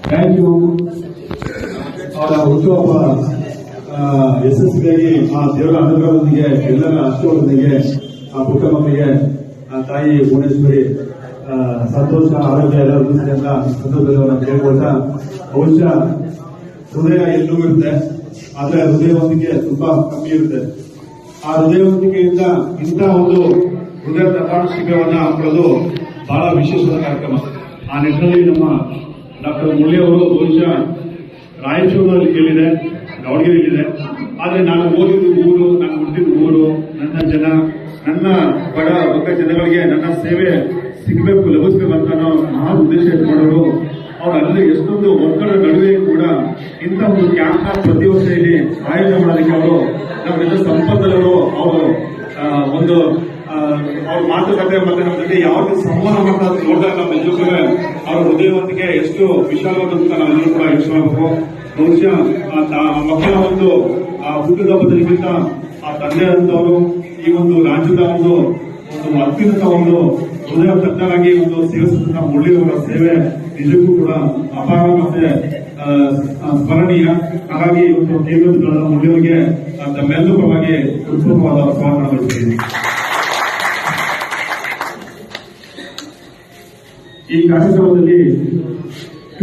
Thank you. ಅವರ ಹುಟ್ಟುಹಬ್ಬ ಯಶಸ್ವಿಯಾಗಿ ಆ ದೇವರ ಅನುಗ್ರಹದೊಂದಿಗೆ ಎಲ್ಲರ ಆಶೀರ್ವಾದದೊಂದಿಗೆ ಆ ಪುಟ್ಟ ಮಕ್ಕಳಿಗೆ ಆ ತಾಯಿ ಭುವನೇಶ್ವರಿ ಸಂತೋಷ ಆರೋಗ್ಯ ಎಲ್ಲ ಅಂತ ಸಂದರ್ಭದಲ್ಲಿ ಕೇಳ್ಕೊಳ್ತಾ, ಬಹುಶಃ ಹೃದಯ ಎಲ್ಲೂ ಇರುತ್ತೆ, ಆದ್ರೆ ಹೃದಯವಂತಿಕೆ ತುಂಬಾ ಕಮ್ಮಿ ಇರುತ್ತೆ. ಆ ಹೃದಯವಂತಿಕೆಯಿಂದ ಇಂಥ ಒಂದು ಹೃದಯ ತಪಾಸಣಾ ಶಿಬಿರವನ್ನ ಹಾಕೊಳ್ಳೋದು ಬಹಳ ವಿಶೇಷವಾದ ಕಾರ್ಯಕ್ರಮ. ಆ ನಿಟ್ಟಿನಲ್ಲಿ ನಮ್ಮ ಡಾಕ್ಟರ್ ಮುರಳಿ ಅವರು ಬಹುಶಃ ರಾಯಚೂರಿನಲ್ಲಿ ಕೇಳಿದೆ, ದಾವಣಗೆರೆಯಲ್ಲಿದೆ. ಆದ್ರೆ ನಾನು ಓದಿದ ಊರು, ನಾನು ಹುಟ್ಟಿದ ಊರು, ನನ್ನ ಜನ, ನನ್ನ ಬಡ ವರ್ಗ ಜನಗಳಿಗೆ ನನ್ನ ಸೇವೆ ಸಿಗಬೇಕು, ಲಭಿಸಬೇಕು ಅಂತ ನಾವು ಮಹಾ ಉದ್ದೇಶ ಇಟ್ಕೊಂಡವರು. ಅವರಲ್ಲಿ ಎಷ್ಟೊಂದು ಒತ್ತಡ ನಡುವೆ ಕೂಡ ಇಂಥ ಒಂದು ಕ್ಯಾಂಪ್ ಪ್ರತಿ ವರ್ಷ ಇಲ್ಲಿ ಆಯೋಜನೆ ಮಾಡೋದಕ್ಕೆ ಅವರು ನಮ್ಮ ಸಂಪತ್ತವರು ಅವರು ಒಂದು ಅವ್ರ ಮಾತುಕತೆ ಮತ್ತೆ ನಮ್ಮ ಜೊತೆ ಯಾವ ರೀತಿ ಸಂವಹನ ಮಾಡ್ತಾ ನೋಡಿದಾಗ ನಮ್ಮ ಎಲ್ಲರಿಗೂ ಅವರ ಹೃದಯವಂತಿಕೆ ಎಷ್ಟು ವಿಶಾಲವಾದಂತ ನಾವೆಲ್ಲರೂ ಕೂಡ ಯೋಚನೆ ಮಾಡಬೇಕು. ಬಹುಶಃ ಮಕ್ಕಳ ಒಂದು ಹುಟ್ಟುಹಬ್ಬದ ನಿಮಿತ್ತ ಆ ತಂದೆ ಅಂತವರು ಈ ಒಂದು ರಾಜ್ಯದ ಒಂದು ಅತ್ಯುನ್ನತ ಒಂದು ಹೃದಯ ತಜ್ಞರಾಗಿ ಒಂದು ಸೇವಿಸುತ್ತ ಮುರಳಿಯವರ ಸೇವೆ ನಿಜಕ್ಕೂ ಕೂಡ ಅಪಾರ ಮತ್ತೆ ಸ್ಮರಣೀಯ. ಹಾಗಾಗಿ ಇವತ್ತು ಕೇಂದ್ರದ ಮುರಳಿಯವರಿಗೆ ತಮ್ಮೆಲ್ಲರೂ ಪರವಾಗಿ ಹೃತ್ಪೂರ್ವವಾದ ಸ್ವಾಗತ ಬಯಸುತ್ತೇನೆ. ಈ ಕಾರ್ಯಕ್ರಮದಲ್ಲಿ